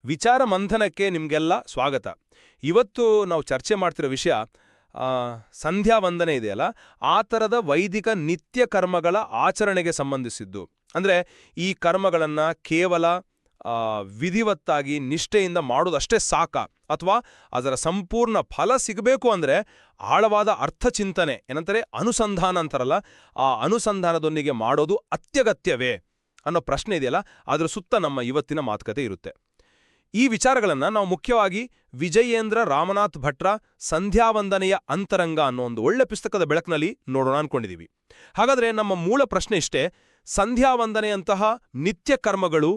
ವಿಚಾರ ಮಂಥನಕ್ಕೆ ನಿಮಗೆಲ್ಲ ಸ್ವಾಗತ. ಇವತ್ತು ನಾವು ಚರ್ಚೆ ಮಾಡ್ತಿರೋ ವಿಷಯ ಸಂಧ್ಯಾ ವಂದನೆ ಇದೆಯಲ್ಲ, ಆ ಥರದ ವೈದಿಕ ನಿತ್ಯ ಕರ್ಮಗಳ ಆಚರಣೆಗೆ ಸಂಬಂಧಿಸಿದ್ದು. ಅಂದರೆ ಈ ಕರ್ಮಗಳನ್ನು ಕೇವಲ ವಿಧಿವತ್ತಾಗಿ ನಿಷ್ಠೆಯಿಂದ ಮಾಡೋದಷ್ಟೇ ಸಾಕ, ಅಥವಾ ಅದರ ಸಂಪೂರ್ಣ ಫಲ ಸಿಗಬೇಕು ಅಂದರೆ ಆಳವಾದ ಅರ್ಥಚಿಂತನೆ, ಏನಂತಾರೆ ಅನುಸಂಧಾನ ಅಂತಾರಲ್ಲ, ಆ ಅನುಸಂಧಾನದೊಂದಿಗೆ ಮಾಡೋದು ಅತ್ಯಗತ್ಯವೇ ಅನ್ನೋ ಪ್ರಶ್ನೆ ಇದೆಯಲ್ಲ, ಅದರ ಸುತ್ತ ನಮ್ಮ ಇವತ್ತಿನ ಮಾತುಕತೆ ಇರುತ್ತೆ. ಈ ವಿಚಾರಗಳನ್ನು ನಾವು ಮುಖ್ಯವಾಗಿ ವಿಜಯೇಂದ್ರ ರಾಮನಾಥ್ ಭಟ್ರ ಸಂಧ್ಯಾವಂದನೆಯ ಅಂತರಂಗ ಅನ್ನೋ ಒಂದು ಒಳ್ಳೆ ಪುಸ್ತಕದ ಬೆಳಕಿನಲ್ಲಿ ನೋಡೋಣ ಅನ್ಕೊಂಡಿದ್ದೀವಿ. ಹಾಗಾದರೆ ನಮ್ಮ ಮೂಲ ಪ್ರಶ್ನೆ ಇಷ್ಟೇ: ಸಂಧ್ಯಾವಂದನೆಯಂತಹ ನಿತ್ಯ ಕರ್ಮಗಳು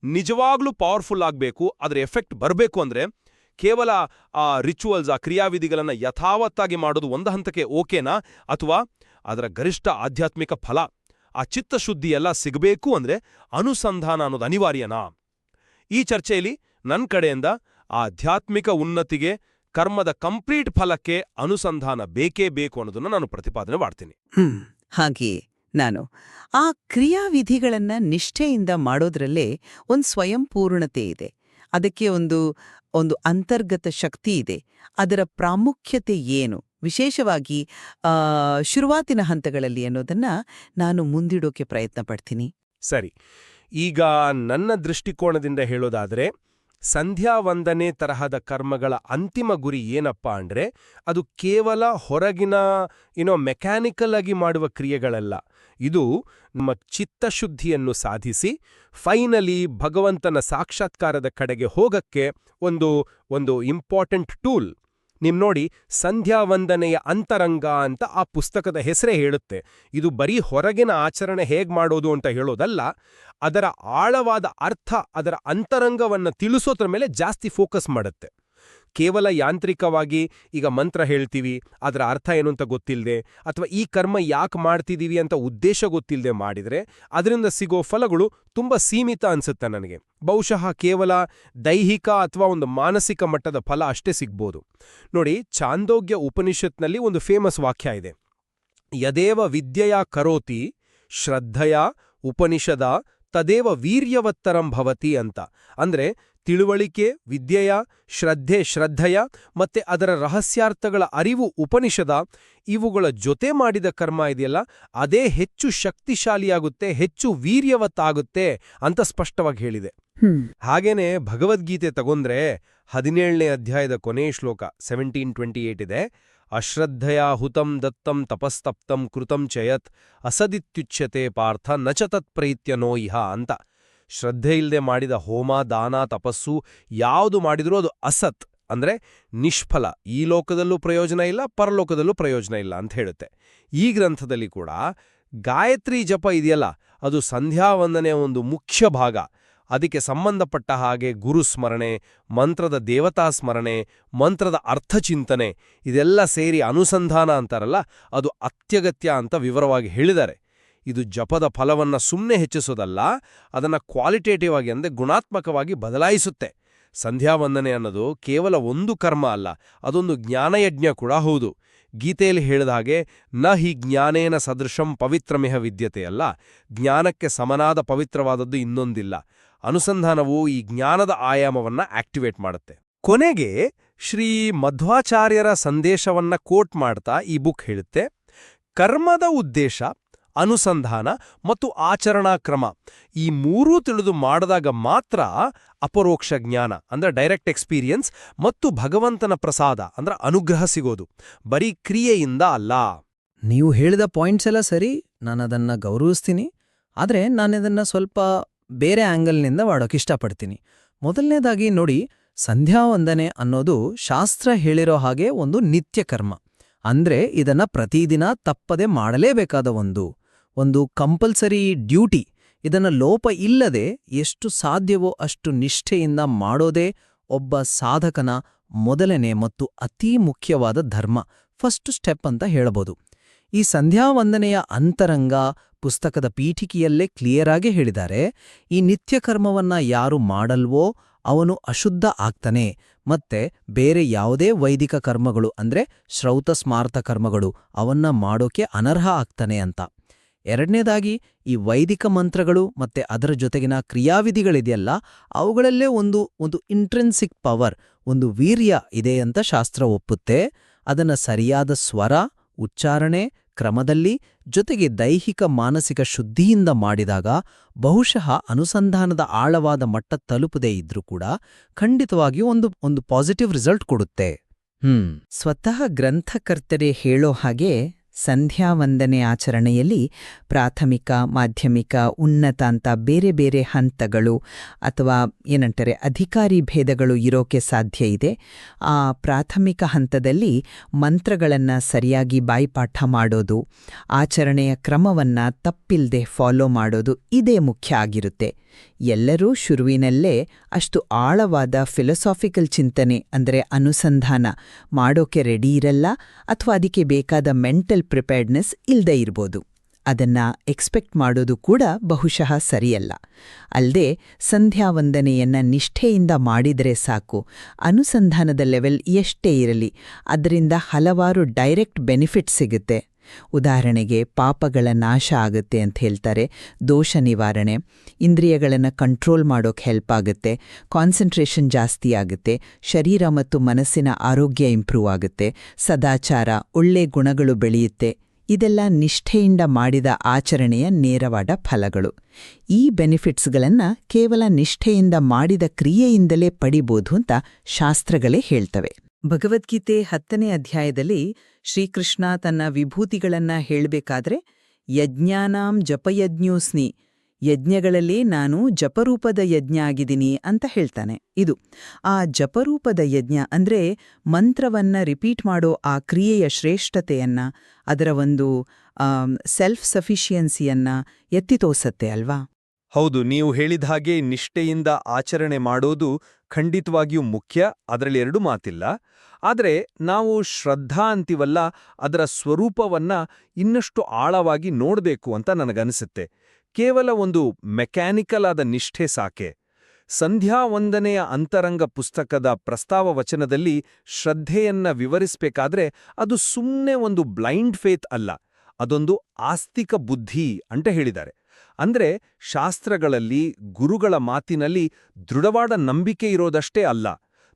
ನಿಜವಾಗ್ಲೂ ಪವರ್ಫುಲ್ ಆಗಬೇಕು, ಅದರ ಎಫೆಕ್ಟ್ ಬರಬೇಕು ಅಂದರೆ ಕೇವಲ ಆ ರಿಚುವಲ್ಸ್, ಆ ಕ್ರಿಯಾವಿಧಿಗಳನ್ನು ಯಥಾವತ್ತಾಗಿ ಮಾಡೋದು ಒಂದು ಹಂತಕ್ಕೆ ಓಕೆನಾ, ಅಥವಾ ಅದರ ಗರಿಷ್ಠ ಆಧ್ಯಾತ್ಮಿಕ ಫಲ, ಆ ಚಿತ್ತಶುದ್ಧಿ ಎಲ್ಲ ಸಿಗಬೇಕು ಅಂದರೆ ಅನುಸಂಧಾನ ಅನ್ನೋದು ಅನಿವಾರ್ಯನಾ? ಈ ಚರ್ಚೆಯಲ್ಲಿ ನನ್ನ ಕಡೆಯಿಂದ ಆಧ್ಯಾತ್ಮಿಕ ಉನ್ನತಿಗೆ, ಕರ್ಮದ ಕಂಪ್ಲೀಟ್ ಫಲಕ್ಕೆ ಅನುಸಂಧಾನ ಬೇಕೇ ಬೇಕು ಅನ್ನೋದನ್ನು ನಾನು ಪ್ರತಿಪಾದನೆ ಮಾಡ್ತೀನಿ. ಹಾಗೆಯೇ ನಾನು ಆ ಕ್ರಿಯಾವಿಧಿಗಳನ್ನ ನಿಷ್ಠೆಯಿಂದ ಮಾಡೋದ್ರಲ್ಲೇ ಒಂದು ಸ್ವಯಂಪೂರ್ಣತೆ ಇದೆ, ಅದಕ್ಕೆ ಒಂದು ಅಂತರ್ಗತ ಶಕ್ತಿ ಇದೆ. ಅದರ ಪ್ರಾಮುಖ್ಯತೆ ಏನು, ವಿಶೇಷವಾಗಿ ಶುರುವಾತಿನ ಹಂತಗಳಲ್ಲಿ ಅನ್ನೋದನ್ನ ನಾನು ಮುಂದಿಡೋಕೆ ಪ್ರಯತ್ನ ಪಡ್ತೀನಿ. ಸರಿ, ಈಗ ನನ್ನ ದೃಷ್ಟಿಕೋನದಿಂದ ಹೇಳೋದಾದರೆ, ಸಂಧ್ಯಾವಂದನೆ ತರಹದ ಕರ್ಮಗಳ ಅಂತಿಮ ಗುರಿ ಏನಪ್ಪ ಅಂದರೆ, ಅದು ಕೇವಲ ಹೊರಗಿನ ಮೆಕ್ಯಾನಿಕಲ್ ಆಗಿ ಮಾಡುವ ಕ್ರಿಯೆಗಳಲ್ಲ. ಇದು ನಮ್ಮ ಚಿತ್ತಶುದ್ಧಿಯನ್ನು ಸಾಧಿಸಿ ಫೈನಲಿ ಭಗವಂತನ ಸಾಕ್ಷಾತ್ಕಾರದ ಕಡೆಗೆ ಹೋಗಕ್ಕೆ ಒಂದು ಇಂಪಾರ್ಟೆಂಟ್ ಟೂಲ್. ನೋಡಿ, ಸಂಧ್ಯಾವಂದನೆಯ ಅಂತರಂಗ ಅಂತ ಆ ಪುಸ್ತಕದ ಹೆಸರೇ ಹೇಳುತ್ತೆ. ಇದು ಬರೀ ಹೊರಗಿನ ಆಚರಣೆ ಹೇಗೆ ಮಾಡೋದು ಅಂತ ಹೇಳೋದಲ್ಲ, ಅದರ ಆಳವಾದ ಅರ್ಥ, ಅದರ ಅಂತರಂಗವನ್ನು ತಿಳಿಸೋದ್ರ ಮೇಲೆ ಜಾಸ್ತಿ ಫೋಕಸ್ ಮಾಡುತ್ತೆ. ಕೇವಲ ಯಾಂತ್ರಿಕವಾಗಿ ಈಗ ಮಂತ್ರ ಹೇಳ್ತೀವಿ, ಅದರ ಅರ್ಥ ಏನು ಅಂತ ಗೊತ್ತಿಲ್ಲದೆ, ಅಥವಾ ಈ ಕರ್ಮ ಯಾಕೆ ಮಾಡ್ತಿದ್ದೀವಿ ಅಂತ ಉದ್ದೇಶ ಗೊತ್ತಿಲ್ಲದೆ ಮಾಡಿದರೆ ಅದರಿಂದ ಸಿಗೋ ಫಲಗಳು ತುಂಬ ಸೀಮಿತ ಅನ್ಸುತ್ತೆ ನನಗೆ. ಬಹುಶಃ ಕೇವಲ ದೈಹಿಕ ಅಥವಾ ಒಂದು ಮಾನಸಿಕ ಮಟ್ಟದ ಫಲ ಅಷ್ಟೇ ಸಿಗ್ಬೋದು. ನೋಡಿ, ಛಾಂದೋಗ್ಯ ಉಪನಿಷತ್ನಲ್ಲಿ ಒಂದು ಫೇಮಸ್ ವಾಕ್ಯ ಇದೆ: ಯದೇವ ವಿದ್ಯೆಯ ಕರೋತಿ ಶ್ರದ್ಧೆಯ ಉಪನಿಷದ ತದೇವ ವೀರ್ಯವತ್ತರಂ ಭವತಿ ಅಂತ. ಅಂದ್ರೆ ತಿಳುವಳಿಕೆ, ವಿದ್ಯೆಯ, ಶ್ರದ್ಧೆಯ ಮತ್ತೆ ಅದರ ರಹಸ್ಯಾರ್ಥಗಳ ಅರಿವು ಉಪನಿಷದ, ಇವುಗಳ ಜೊತೆ ಮಾಡಿದ ಕರ್ಮ ಇದೆಯಲ್ಲ, ಅದೇ ಹೆಚ್ಚು ಶಕ್ತಿಶಾಲಿಯಾಗುತ್ತೆ, ಹೆಚ್ಚು ವೀರ್ಯವತ್ತಾಗುತ್ತೆ ಅಂತ ಸ್ಪಷ್ಟವಾಗಿ ಹೇಳಿದೆ. ಹಾಗೇನೆ ಭಗವದ್ಗೀತೆ ತಗೊಂಡ್ರೆ 17ನೇ ಅಧ್ಯಾಯದ ಕೊನೆಯ ಶ್ಲೋಕ 1728 ಇದೆ: ಅಶ್ರದ್ಧೆಯ ಹುತಂ ದತ್ತಂ ತಪಸ್ತಪ್ತಂ ಕೃತಂ ಚಯತ್ ಅಸದಿತ್ಯುಚ್ಯತೆ ಪಾರ್ಥ ನಚ ತತ್ಪ್ರೈತ್ಯನೋ ಇಹ ಅಂತ. ಶ್ರದ್ಧೆ ಇಲ್ಲದೆ ಮಾಡಿದ ಹೋಮ, ದಾನ, ತಪಸ್ಸು ಯಾವುದು ಮಾಡಿದ್ರೂ ಅದು ಅಸತ್, ಅಂದ್ರೆ ನಿಷ್ಫಲ. ಈ ಲೋಕದಲ್ಲೂ ಪ್ರಯೋಜನ ಇಲ್ಲ, ಪರಲೋಕದಲ್ಲೂ ಪ್ರಯೋಜನ ಇಲ್ಲ ಅಂತ ಹೇಳುತ್ತೆ. ಈ ಗ್ರಂಥದಲ್ಲಿ ಕೂಡ ಗಾಯತ್ರಿ ಜಪ ಇದೆಯಲ್ಲ, ಅದು ಸಂಧ್ಯಾವಂದನೆಯ ಒಂದು ಮುಖ್ಯ ಭಾಗ. ಅದಕ್ಕೆ ಸಂಬಂಧಪಟ್ಟ ಹಾಗೆ ಗುರುಸ್ಮರಣೆ, ಮಂತ್ರದ ದೇವತಾ ಸ್ಮರಣೆ, ಮಂತ್ರದ ಅರ್ಥಚಿಂತನೆ ಇದೆಲ್ಲ ಸೇರಿ ಅನುಸಂಧಾನ ಅಂತಾರಲ್ಲ, ಅದು ಅತ್ಯಗತ್ಯ ಅಂತ ವಿವರವಾಗಿ ಹೇಳಿದ್ದಾರೆ. ಇದು ಜಪದ ಫಲವನ್ನ ಸುಮ್ಮನೆ ಹೆಚ್ಚಿಸೋದಲ್ಲ, ಅದನ್ನ ಕ್ವಾಲಿಟೇಟಿವ್ ಆಗಿ ಅಂದರೆ ಗುಣಾತ್ಮಕವಾಗಿ ಬದಲಾಯಿಸುತ್ತೆ. ಸಂಧ್ಯಾವಂದನೆ ಅನ್ನೋದು ಕೇವಲ ಒಂದು ಕರ್ಮ ಅಲ್ಲ, ಅದೊಂದು ಜ್ಞಾನಯಜ್ಞ ಕೂಡ ಹೌದು. ಗೀತೆಯಲ್ಲಿ ಹೇಳಿದ ಹಾಗೆ ನ ಹಿ ಜ್ಞಾನೇನ ಸದೃಶಂ ಪವಿತ್ರಮಿಹ ವಿದ್ಯತೆ ಅಲ್ಲ, ಜ್ಞಾನಕ್ಕೆ ಸಮನಾದ ಪವಿತ್ರವಾದದ್ದು ಇನ್ನೊಂದಿಲ್ಲ. ಅನುಸಂಧಾನವು ಈ ಜ್ಞಾನದ ಆಯಾಮವನ್ನ ಆಕ್ಟಿವೇಟ್ ಮಾಡುತ್ತೆ. ಕೊನೆಗೆ ಶ್ರೀ ಮಧ್ವಾಚಾರ್ಯರ ಸಂದೇಶವನ್ನ ಕೋಟ್ ಮಾಡ್ತಾ ಈ ಬುಕ್ ಹೇಳುತ್ತೆ: ಕರ್ಮದ ಉದ್ದೇಶ, ಅನುಸಂಧಾನ ಮತ್ತು ಆಚರಣಾ ಕ್ರಮ ಈ ಮೂರೂ ತಿಳಿದು ಮಾಡಿದಾಗ ಮಾತ್ರ ಅಪರೋಕ್ಷ ಜ್ಞಾನ ಅಂದ್ರೆ ಡೈರೆಕ್ಟ್ ಎಕ್ಸ್ಪೀರಿಯನ್ಸ್ ಮತ್ತು ಭಗವಂತನ ಪ್ರಸಾದ ಅಂದ್ರೆ ಅನುಗ್ರಹ ಸಿಗೋದು, ಬರೀ ಕ್ರಿಯೆಯಿಂದ ಅಲ್ಲ. ನೀವು ಹೇಳಿದ ಪಾಯಿಂಟ್ಸ್ ಎಲ್ಲ ಸರಿ, ನಾನದನ್ನ ಗೌರವಿಸ್ತೀನಿ. ಆದರೆ ನಾನಿದನ್ನ ಸ್ವಲ್ಪ ಬೇರೆ ಆಂಗಲ್ನಿಂದ ಮಾಡೋಕ್ಕಿಷ್ಟಪಡ್ತೀನಿ. ಮೊದಲನೇದಾಗಿ ನೋಡಿ, ಸಂಧ್ಯಾವಂದನೆ ಅನ್ನೋದು ಶಾಸ್ತ್ರ ಹೇಳಿರೋ ಹಾಗೆ ಒಂದು ನಿತ್ಯ ಕರ್ಮ. ಅಂದ್ರೆ ಇದನ್ನ ಪ್ರತಿದಿನ ತಪ್ಪದೆ ಮಾಡಲೇಬೇಕಾದ ಒಂದು ಕಂಪಲ್ಸರಿ ಡ್ಯೂಟಿ. ಇದನ್ನ ಲೋಪ ಇಲ್ಲದೆ ಎಷ್ಟು ಸಾಧ್ಯವೋ ಅಷ್ಟು ನಿಷ್ಠೆಯಿಂದ ಮಾಡೋದೇ ಒಬ್ಬ ಸಾಧಕನ ಮೊದಲನೇ ಮತ್ತು ಅತೀ ಮುಖ್ಯವಾದ ಧರ್ಮ, ಫಸ್ಟ್ ಸ್ಟೆಪ್ ಅಂತ ಹೇಳಬಹುದು. ಈ ಸಂಧ್ಯಾವಂದನೆಯ ಅಂತರಂಗ ಪುಸ್ತಕದ ಪೀಠಿಕೆಯಲ್ಲೇ ಕ್ಲಿಯರ್ ಆಗಿ ಹೇಳಿದ್ದಾರೆ: ಈ ನಿತ್ಯ ಕರ್ಮವನ್ನ ಯಾರು ಮಾಡಲ್ವೋ ಅವನು ಅಶುದ್ಧ ಆಗ್ತಾನೆ, ಮತ್ತೆ ಬೇರೆ ಯಾವುದೇ ವೈದಿಕ ಕರ್ಮಗಳು ಅಂದ್ರೆ ಶ್ರೌತ ಸ್ಮಾರ್ಥ ಕರ್ಮಗಳು ಅವನ್ನ ಮಾಡೋಕೆ ಅನರ್ಹ ಆಗ್ತಾನೆ ಅಂತ. ಎರಡನೇದಾಗಿ ಈ ವೈದಿಕ ಮಂತ್ರಗಳು ಮತ್ತೆ ಅದರ ಜೊತೆಗಿನ ಕ್ರಿಯಾವಿಧಿಗಳಿದೆಯಲ್ಲ ಅವುಗಳಲ್ಲೇ ಒಂದು ಇಂಟ್ರೆನ್ಸಿಕ್ ಪವರ್, ಒಂದು ವೀರ್ಯ ಇದೆ ಅಂತ ಶಾಸ್ತ್ರ ಒಪ್ಪುತ್ತೆ. ಅದನ್ನ ಸರಿಯಾದ ಸ್ವರ, ಉಚ್ಚಾರಣೆ, ಕ್ರಮದಲ್ಲಿ ಜೊತೆಗೆ ದೈಹಿಕ ಮಾನಸಿಕ ಶುದ್ಧಿಯಿಂದ ಮಾಡಿದಾಗ ಬಹುಶಃ ಅನುಸಂಧಾನದ ಆಳವಾದ ಮಟ್ಟ ತಲುಪದೇ ಇದ್ರೂ ಕೂಡ ಖಂಡಿತವಾಗಿಯೂ ಒಂದು ಪಾಸಿಟಿವ್ ರಿಸಲ್ಟ್ ಕೊಡುತ್ತೆ. ಸ್ವತಃ ಗ್ರಂಥಕರ್ತರೇ ಹೇಳೋ ಹಾಗೆ ಸಂಧ್ಯಾವಂದನೆ ಆಚರಣೆಯಲ್ಲಿ ಪ್ರಾಥಮಿಕ, ಮಾಧ್ಯಮಿಕ, ಉನ್ನತ ಅಂತ ಬೇರೆ ಬೇರೆ ಹಂತಗಳು ಅಥವಾ ಏನಂತಾರೆ ಅಧಿಕಾರಿ ಭೇದಗಳು ಇರೋಕೆ ಸಾಧ್ಯ ಇದೆ. ಆ ಪ್ರಾಥಮಿಕ ಹಂತದಲ್ಲಿ ಮಂತ್ರಗಳನ್ನು ಸರಿಯಾಗಿ ಬಾಯಿಪಾಠ ಮಾಡೋದು, ಆಚರಣೆಯ ಕ್ರಮವನ್ನು ತಪ್ಪಿಲ್ಲದೆ ಫಾಲೋ ಮಾಡೋದು ಇದೇ ಮುಖ್ಯ ಆಗಿರುತ್ತೆ. ಎಲ್ಲರೂ ಶುರುವಿನಲ್ಲೇ ಅಷ್ಟು ಆಳವಾದ ಫಿಲಸಾಫಿಕಲ್ ಚಿಂತನೆ ಅಂದರೆ ಅನುಸಂಧಾನ ಮಾಡೋಕೆ ರೆಡಿ ಇರಲ್ಲ, ಅಥವಾ ಅದಕ್ಕೆ ಬೇಕಾದ ಮೆಂಟಲ್ ಪ್ರಿಪೇರ್ಡ್ನೆಸ್ ಇಲ್ಲದೇ ಇರ್ಬೋದು. ಅದನ್ನ ಎಕ್ಸ್ಪೆಕ್ಟ್ ಮಾಡೋದು ಕೂಡ ಬಹುಶಃ ಸರಿಯಲ್ಲ. ಅಲ್ಲದೆ ಸಂಧ್ಯಾವಂದನೆಯನ್ನ ನಿಷ್ಠೆಯಿಂದ ಮಾಡಿದರೆ ಸಾಕು. ಅನುಸಂಧಾನದ ಲೆವೆಲ್ ಎಷ್ಟೇ ಇರಲಿ, ಅದರಿಂದ ಹಲವಾರು ಡೈರೆಕ್ಟ್ ಬೆನಿಫಿಟ್ ಸಿಗುತ್ತೆ. ಉದಾಹರಣೆಗೆ ಪಾಪಗಳ ನಾಶ ಆಗುತ್ತೆ ಅಂತ ಹೇಳ್ತಾರೆ, ದೋಷ ನಿವಾರಣೆ, ಇಂದ್ರಿಯಗಳನ್ನು ಕಂಟ್ರೋಲ್ ಮಾಡೋಕೆ ಹೆಲ್ಪ್ ಆಗುತ್ತೆ, ಕಾನ್ಸಂಟ್ರೇಷನ್ ಜಾಸ್ತಿ ಆಗುತ್ತೆ, ಶರೀರ ಮತ್ತು ಮನಸ್ಸಿನ ಆರೋಗ್ಯ ಇಂಪ್ರೂವ್ ಆಗುತ್ತೆ, ಸದಾಚಾರ, ಒಳ್ಳೆ ಗುಣಗಳು ಬೆಳೆಯುತ್ತೆ. ಇದೆಲ್ಲ ನಿಷ್ಠೆಯಿಂದ ಮಾಡಿದ ಆಚರಣೆಯ ನೇರವಾದ ಫಲಗಳು. ಈ ಬೆನಿಫಿಟ್ಸ್ಗಳನ್ನು ಕೇವಲ ನಿಷ್ಠೆಯಿಂದ ಮಾಡಿದ ಕ್ರಿಯೆಯಿಂದಲೇ ಪಡಿಬೋದು ಅಂತ ಶಾಸ್ತ್ರಗಳೇ ಹೇಳ್ತವೆ. ಭಗವದ್ಗೀತೆ 10ನೇ ಅಧ್ಯಾಯದಲ್ಲಿ ಶ್ರೀಕೃಷ್ಣ ತನ್ನ ವಿಭೂತಿಗಳನ್ನ ಹೇಳಬೇಕಾದ್ರೆ ಯಜ್ಞಾನಾಂ ಜಪಯಜ್ಞೋಸ್ನಿ, ಯಜ್ಞಗಳಲ್ಲಿ ನಾನು ಜಪರೂಪದ ಯಜ್ಞ ಆಗಿದ್ದೀನಿ ಅಂತ ಹೇಳ್ತಾನೆ. ಇದು ಆ ಜಪರೂಪದ ಯಜ್ಞ ಅಂದ್ರೆ ಮಂತ್ರವನ್ನ ರಿಪೀಟ್ ಮಾಡೋ ಆ ಕ್ರಿಯೆಯ ಶ್ರೇಷ್ಠತೆಯನ್ನ, ಅದರ ಒಂದು ಸೆಲ್ಫ್ ಸಫಿಷಿಯನ್ಸಿಯನ್ನ ಎತ್ತಿ ತೋರ್ಸತ್ತೆ ಅಲ್ವಾ? ಹೌದು, ನೀವು ಹೇಳಿದ ಹಾಗೆ ನಿಷ್ಠೆಯಿಂದ ಆಚರಣೆ ಮಾಡೋದು ಖಂಡಿತವಾಗಿಯೂ ಮುಖ್ಯ, ಅದರಲ್ಲಿ ಎರಡು ಮಾತಿಲ್ಲ. ಆದರೆ ನಾವು ಶ್ರದ್ಧಾ ಅಂತೀವಲ್ಲ, ಅದರ ಸ್ವರೂಪವನ್ನ ಇನ್ನಷ್ಟು ಆಳವಾಗಿ ನೋಡಬೇಕು ಅಂತ ನನಗನ್ಸುತ್ತೆ. ಕೇವಲ ಒಂದು ಮೆಕ್ಯಾನಿಕಲ್ ಆದ ನಿಷ್ಠೆ ಸಾಕೆ. ಸಂಧ್ಯಾವಂದನೆಯ ಅಂತರಂಗ ಪುಸ್ತಕದ ಪ್ರಸ್ತಾವ ವಚನದಲ್ಲಿ ಶ್ರದ್ಧೆಯನ್ನ ವಿವರಿಸಬೇಕಾದ್ರೆ ಅದು ಸುಮ್ಮನೆ ಒಂದು ಬ್ಲೈಂಡ್ ಫೇತ್ ಅಲ್ಲ, ಅದೊಂದು ಆಸ್ತಿಕ ಬುದ್ಧಿ ಅಂತ ಹೇಳಿದ್ದಾರೆ. ಅಂದ್ರೆ ಶಾಸ್ತ್ರಗಳಲ್ಲಿ, ಗುರುಗಳ ಮಾತಿನಲ್ಲಿ ದೃಢವಾದ ನಂಬಿಕೆ ಇರೋದಷ್ಟೇ ಅಲ್ಲ,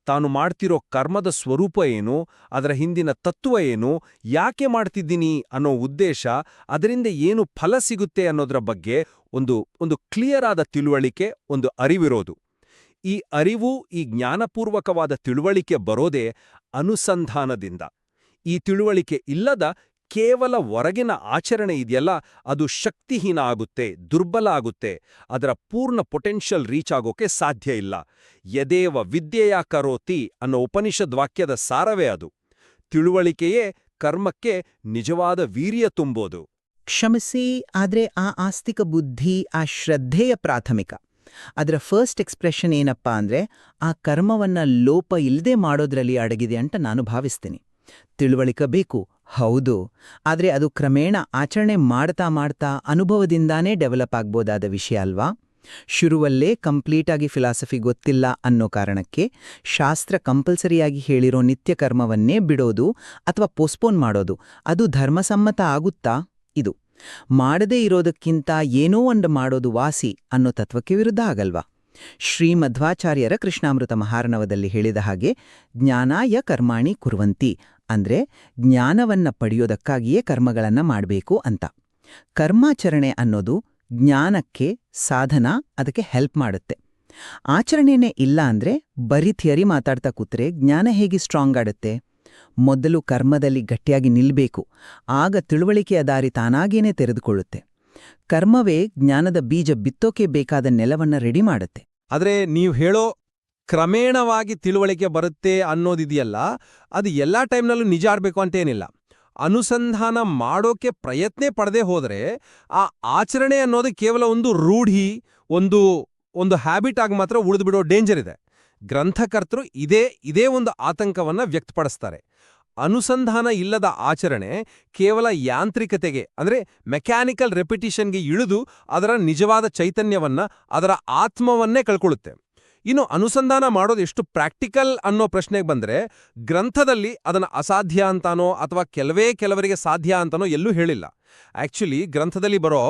ತಾನು ಮಾಡ್ತಿರೋ ಕರ್ಮದ ಸ್ವರೂಪ ಏನು, ಅದರ ಹಿಂದಿನ ತತ್ವ ಏನು, ಯಾಕೆ ಮಾಡ್ತಿದ್ದೀನಿ ಅನ್ನೋ ಉದ್ದೇಶ, ಅದರಿಂದ ಏನು ಫಲ ಸಿಗುತ್ತೆ ಅನ್ನೋದರ ಬಗ್ಗೆ ಒಂದು ಕ್ಲಿಯರ್ ಆದ ತಿಳುವಳಿಕೆ, ಒಂದು ಅರಿವಿರೋದು. ಈ ಅರಿವು, ಈ ಜ್ಞಾನಪೂರ್ವಕವಾದ ತಿಳುವಳಿಕೆ ಬರೋದೇ ಅನುಸಂಧಾನದಿಂದ. ಈ ತಿಳುವಳಿಕೆ ಇಲ್ಲದ ಕೇವಲ ಹೊರಗಿನ ಆಚರಣೆ ಇದೆಯಲ್ಲ, ಅದು ಶಕ್ತಿಹೀನ ಆಗುತ್ತೆ, ದುರ್ಬಲ ಆಗುತ್ತೆ, ಅದರ ಪೂರ್ಣ ಪೊಟೆನ್ಷಿಯಲ್ ರೀಚ್ ಆಗೋಕೆ ಸಾಧ್ಯ ಇಲ್ಲ. ಯದೇವ ವಿದ್ಯೆಯ ಕರೋತಿ ಅನ್ನೋ ಉಪನಿಷದ್ ವಾಕ್ಯದ ಸಾರವೇ ಅದು. ತಿಳುವಳಿಕೆಯೇ ಕರ್ಮಕ್ಕೆ ನಿಜವಾದ ವೀರ್ಯ ತುಂಬೋದು. ಕ್ಷಮಿಸಿ, ಆದ್ರೆ ಆ ಆಸ್ತಿಕ ಬುದ್ಧಿ, ಆ ಶ್ರದ್ಧೆಯ ಪ್ರಾಥಮಿಕ, ಅದರ ಫಸ್ಟ್ ಎಕ್ಸ್ಪ್ರೆಷನ್ ಏನಪ್ಪಾ ಅಂದ್ರೆ ಆ ಕರ್ಮವನ್ನ ಲೋಪ ಇಲ್ಲದೆ ಮಾಡೋದ್ರಲ್ಲಿ ಅಡಗಿದೆ ಅಂತ ನಾನು ಭಾವಿಸ್ತೀನಿ. ತಿಳುವಳಿಕೆ ಬೇಕು, ಹೌದು, ಆದ್ರೆ ಅದು ಕ್ರಮೇಣ ಆಚರಣೆ ಮಾಡ್ತಾ ಮಾಡ್ತಾ ಅನುಭವದಿಂದಾನೇ ಡೆವಲಪ್ ಆಗ್ಬೋದಾದ ವಿಷಯ ಅಲ್ವಾ? ಶುರುವಲ್ಲೇ ಕಂಪ್ಲೀಟಾಗಿ ಫಿಲಾಸಫಿ ಗೊತ್ತಿಲ್ಲ ಅನ್ನೋ ಕಾರಣಕ್ಕೆ ಶಾಸ್ತ್ರ ಕಂಪಲ್ಸರಿಯಾಗಿ ಹೇಳಿರೋ ನಿತ್ಯ ಕರ್ಮವನ್ನೇ ಬಿಡೋದು ಅಥವಾ ಪೋಸ್ಟ್ಪೋನ್ ಮಾಡೋದು ಅದು ಧರ್ಮಸಮ್ಮತ ಆಗುತ್ತಾ? ಇದು ಮಾಡದೇ ಇರೋದಕ್ಕಿಂತ ಏನೋ ಒಂದು ಮಾಡೋದು ವಾಸಿ ಅನ್ನೋ ತತ್ವಕ್ಕೆ ವಿರುದ್ಧ ಆಗಲ್ವಾ? ಶ್ರೀ ಮಧ್ವಾಚಾರ್ಯರ ಕೃಷ್ಣಾಮೃತ ಮಹಾರ್ಣವದಲ್ಲಿ ಹೇಳಿದ ಹಾಗೆ ಜ್ಞಾನಾಯ ಕರ್ಮಾಣಿ ಕುರ್ವಂತಿ ಅಂದ್ರೆ ಜ್ಞಾನವನ್ನ ಪಡೆಯೋದಕ್ಕಾಗಿಯೇ ಕರ್ಮಗಳನ್ನ ಮಾಡಬೇಕು ಅಂತ. ಕರ್ಮಾಚರಣೆ ಅನ್ನೋದು ಜ್ಞಾನಕ್ಕೆ ಸಾಧನ, ಅದಕ್ಕೆ ಹೆಲ್ಪ್ ಮಾಡುತ್ತೆ. ಆಚರಣೆನೇ ಇಲ್ಲ ಅಂದ್ರೆ ಬರೀ ಥಿಯರಿ ಮಾತಾಡ್ತಾ ಕೂತ್ರೆ ಜ್ಞಾನ ಹೇಗೆ ಸ್ಟ್ರಾಂಗ್ ಆಡುತ್ತೆ? ಮೊದಲು ಕರ್ಮದಲ್ಲಿ ಗಟ್ಟಿಯಾಗಿ ನಿಲ್ಬೇಕು, ಆಗ ತಿಳುವಳಿಕೆಯ ದಾರಿ ತಾನಾಗೇನೆ ತೆರೆದುಕೊಳ್ಳುತ್ತೆ. ಕರ್ಮವೇ ಜ್ಞಾನದ ಬೀಜ ಬಿತ್ತೋಕೆ ಬೇಕಾದ ನೆಲವನ್ನ ರೆಡಿ ಮಾಡುತ್ತೆ. ಆದ್ರೆ ನೀವು ಹೇಳೋ ಕ್ರಮೇಣವಾಗಿ ತಿಳುವಳಿಕೆ ಬರುತ್ತೆ ಅನ್ನೋದಿದೆಯಲ್ಲ, ಅದು ಎಲ್ಲಾ ಟೈಮ್ನಲ್ಲೂ ನಿಜ ಆಡ್ಬೇಕು ಅಂತೇನಿಲ್ಲ. ಅನುಸಂಧಾನ ಮಾಡೋಕೆ ಪ್ರಯತ್ನ ಪಡದೆ ಹೋದ್ರೆ ಆ ಆಚರಣೆ ಅನ್ನೋದು ಕೇವಲ ಒಂದು ರೂಢಿ, ಒಂದು ಹ್ಯಾಬಿಟ್ ಆಗಿ ಮಾತ್ರ ಉಳಿದುಬಿಡೋ ಡೇಂಜರ್ ಇದೆ. ಗ್ರಂಥಕರ್ತರು ಇದೇ ಒಂದು ಆತಂಕವನ್ನ ವ್ಯಕ್ತಪಡಿಸ್ತಾರೆ. ಅನುಸಂಧಾನ ಇಲ್ಲದ ಆಚರಣೆ ಕೇವಲ ಯಾಂತ್ರಿಕತೆಗೆ ಅಂದ್ರೆ ಮೆಕ್ಯಾನಿಕಲ್ ರೆಪಿಟಿಷನ್ಗೆ ಇಳಿದು ಅದರ ನಿಜವಾದ ಚೈತನ್ಯವನ್ನ, ಅದರ ಆತ್ಮವನ್ನೇ ಕಳ್ಕೊಳ್ಳುತ್ತೆ. ಇನ್ನು ಅನುಸಂಧಾನ ಮಾಡೋದು ಎಷ್ಟು ಪ್ರಾಕ್ಟಿಕಲ್ ಅನ್ನೋ ಪ್ರಶ್ನೆಗೆ ಬಂದ್ರೆ ಗ್ರಂಥದಲ್ಲಿ ಅದನ್ನ ಅಸಾಧ್ಯ ಅಂತಾನೋ ಅಥವಾ ಕೆಲವರಿಗೆ ಸಾಧ್ಯ ಅಂತಾನೋ ಎಲ್ಲೂ ಹೇಳಿಲ್ಲ. ಆಕ್ಚುಲಿ ಗ್ರಂಥದಲ್ಲಿ ಬರೋ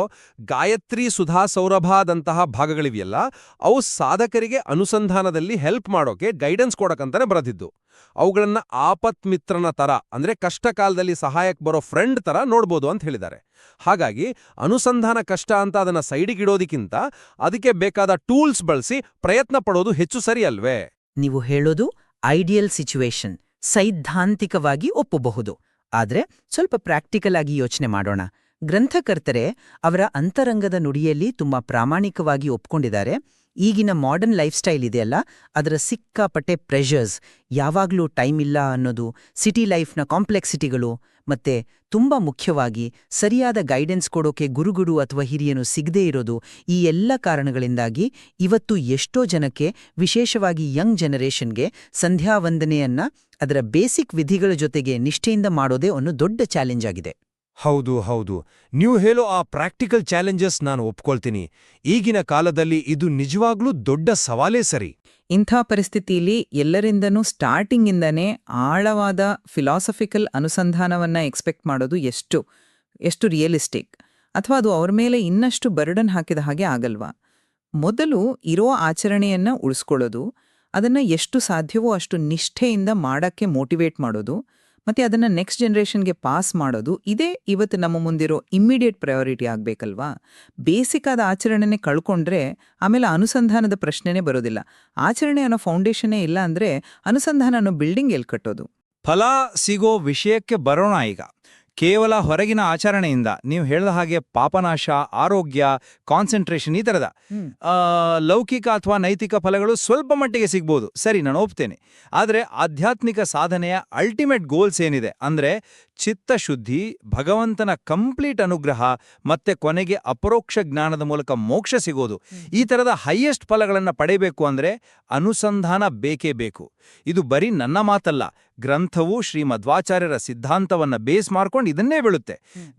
ಗಾಯತ್ರಿ ಸುಧಾ ಸೌರಭಾದಂತಹ ಭಾಗಗಳಿವೆಯಲ್ಲ, ಅವು ಸಾಧಕರಿಗೆ ಅನುಸಂಧಾನದಲ್ಲಿ ಹೆಲ್ಪ್ ಮಾಡೋಕೆ ಗೈಡೆನ್ಸ್ ಕೊಡಕಂತಾನೆ ಬರೆದಿದ್ದು. ಅವುಗಳನ್ನ ಆಪತ್ ಮಿತ್ರನ ತರ, ಅಂದ್ರೆ ಕಷ್ಟ ಕಾಲದಲ್ಲಿ ಸಹಾಯಕ್ಕೆ ಬರೋ ಫ್ರೆಂಡ್ ತರ ನೋಡ್ಬೋದು ಅಂತ ಹೇಳಿದ್ದಾರೆ. ಹಾಗಾಗಿ ಅನುಸಂಧಾನ ಕಷ್ಟ ಅಂತ ಅದನ್ನ ಸೈಡಿಗಿಡೋದಕ್ಕಿಂತ ಅದಕ್ಕೆ ಬೇಕಾದ ಟೂಲ್ಸ್ ಬಳಸಿ ಪ್ರಯತ್ನ ಪಡೋದು ಹೆಚ್ಚು ಸರಿ ಅಲ್ವೇ? ನೀವು ಹೇಳೋದು ಐಡಿಯಲ್ ಸಿಚುವೇಶನ್, ಸೈದ್ಧಾಂತಿಕವಾಗಿ ಒಪ್ಪಬಹುದು. ಆದ್ರೆ ಸ್ವಲ್ಪ ಪ್ರಾಕ್ಟಿಕಲ್ ಆಗಿ ಯೋಚನೆ ಮಾಡೋಣ. ಗ್ರಂಥಕರ್ತರೆ ಅವರ ಅಂತರಂಗದ ನುಡಿಯಲ್ಲಿ ತುಂಬಾ ಪ್ರಾಮಾಣಿಕವಾಗಿ ಒಪ್ಕೊಂಡಿದ್ದಾರೆ, ಈಗಿನ ಮಾಡರ್ನ್ ಲೈಫ್ ಸ್ಟೈಲ್ ಇದೆಯಲ್ಲ, ಅದರ ಸಿಕ್ಕಾಪಟ್ಟೆ ಪ್ರೆಷರ್ಸ್, ಯಾವಾಗ್ಲೂ ಟೈಮ್ ಇಲ್ಲ ಅನ್ನೋದು, ಸಿಟಿ ಲೈಫ್ನ ಕಾಂಪ್ಲೆಕ್ಸಿಟಿಗಳು, ಮತ್ತೆ ತುಂಬಾ ಮುಖ್ಯವಾಗಿ ಸರಿಯಾದ ಗೈಡೆನ್ಸ್ ಕೊಡೋಕೆ ಗುರುಗುರು ಅಥವಾ ಹಿರಿಯನು ಸಿಗದೇ ಇರೋದು, ಈ ಎಲ್ಲ ಕಾರಣಗಳಿಂದಾಗಿ ಇವತ್ತು ಎಷ್ಟೋ ಜನಕ್ಕೆ, ವಿಶೇಷವಾಗಿ ಯಂಗ್ ಜನರೇಷನ್ಗೆ, ಸಂಧ್ಯಾವಂದನೆಯನ್ನ ಅದರ ಬೇಸಿಕ್ ವಿಧಿಗಳ ಜೊತೆಗೆ ನಿಷ್ಠೆಯಿಂದ ಮಾಡೋದೇ ಒಂದು ದೊಡ್ಡ ಚಾಲೆಂಜ್ ಆಗಿದೆ. ಹೌದು, ನೀವು ಹೇಳೋ ಆ ಪ್ರಾಕ್ಟಿಕಲ್ ಚಾಲೆಂಜಸ್ ನಾನು ಒಪ್ಕೊಳ್ತೀನಿ. ಈಗಿನ ಕಾಲದಲ್ಲಿ ಇದು ನಿಜವಾಗ್ಲೂ ದೊಡ್ಡ ಸವಾಲೇ ಸರಿ. ಇಂಥ ಪರಿಸ್ಥಿತಿಯಲ್ಲಿ ಎಲ್ಲರಿಂದನೂ ಸ್ಟಾರ್ಟಿಂಗಿಂದನೇ ಆಳವಾದ ಫಿಲಾಸಫಿಕಲ್ ಅನುಸಂಧಾನವನ್ನ ಎಕ್ಸ್ಪೆಕ್ಟ್ ಮಾಡೋದು ಎಷ್ಟು ರಿಯಲಿಸ್ಟಿಕ್, ಅಥವಾ ಅದು ಅವ್ರ ಮೇಲೆ ಇನ್ನಷ್ಟು ಬರ್ಡನ್ ಹಾಕಿದ ಹಾಗೆ ಆಗಲ್ವಾ? ಮೊದಲು ಇರೋ ಆಚರಣೆಯನ್ನ ಉಳಿಸ್ಕೊಳ್ಳೋದು, ಅದನ್ನ ಎಷ್ಟು ಸಾಧ್ಯವೋ ಅಷ್ಟು ನಿಷ್ಠೆಯಿಂದ ಮಾಡಕ್ಕೆ ಮೋಟಿವೇಟ್ ಮಾಡೋದು, ಮತ್ತೆ ಅದನ್ನ ನೆಕ್ಸ್ಟ್ ಜನರೇಷನ್ಗೆ ಪಾಸ್ ಮಾಡೋದು, ಇದೇ ಇವತ್ತು ನಮ್ಮ ಮುಂದಿರೋ ಇಮ್ಮಿಡಿಯೇಟ್ ಪ್ರಯಾರಿಟಿ ಆಗ್ಬೇಕಲ್ವಾ? ಬೇಸಿಕ್ ಆದ ಆಚರಣೆನೇ ಕಳ್ಕೊಂಡ್ರೆ ಆಮೇಲೆ ಅನುಸಂಧಾನದ ಪ್ರಶ್ನೆನೇ ಬರೋದಿಲ್ಲ. ಆಚರಣೆ ಅನ್ನೋ ಫೌಂಡೇಶನ್ನೇ ಇಲ್ಲ ಅಂದ್ರೆ ಅನುಸಂಧಾನ ಅನ್ನೋ ಬಿಲ್ಡಿಂಗ್ ಎಲ್ಲಿ ಕಟ್ಟೋದು? ಫಲ ಸಿಗೋ ವಿಷಯಕ್ಕೆ ಬರೋಣ ಈಗ. ಕೇವಲ ಹೊರಗಿನ ಆಚರಣೆಯಿಂದ ನೀವು ಹೇಳಿದ ಹಾಗೆ ಪಾಪನಾಶ, ಆರೋಗ್ಯ, ಕಾನ್ಸಂಟ್ರೇಷನ್, ಈ ಥರದ ಲೌಕಿಕ ಅಥವಾ ನೈತಿಕ ಫಲಗಳು ಸ್ವಲ್ಪ ಮಟ್ಟಿಗೆ ಸಿಗ್ಬೋದು, ಸರಿ, ನಾನು ಒಪ್ತೇನೆ. ಆದರೆ ಆಧ್ಯಾತ್ಮಿಕ ಸಾಧನೆಯ ಅಲ್ಟಿಮೇಟ್ ಗೋಲ್ಸ್ ಏನಿದೆ ಅಂದ್ರೆ ಚಿತ್ತಶುದ್ಧಿ, ಭಗವಂತನ ಕಂಪ್ಲೀಟ್ ಅನುಗ್ರಹ, ಮತ್ತೆ ಕೊನೆಗೆ ಅಪರೋಕ್ಷ ಜ್ಞಾನದ ಮೂಲಕ ಮೋಕ್ಷ ಸಿಗೋದು, ಈ ಥರದ ಹೈಯೆಸ್ಟ್ ಫಲಗಳನ್ನು ಪಡೆಯಬೇಕು ಅಂದ್ರೆ ಅನುಸಂಧಾನ ಬೇಕೇ ಬೇಕು. ಇದು ಬರೀ ನನ್ನ ಮಾತಲ್ಲ, ಗ್ರಂಥವು ಶ್ರೀ ಮಧ್ವಾಚಾರ್ಯರ ಸಿದ್ಧಾಂತವನ್ನ ಬೇಸ್ ಮಾಡ್ಕೊಂಡು ಇದನ್ನೇ ಬೀಳುತ್ತೆ.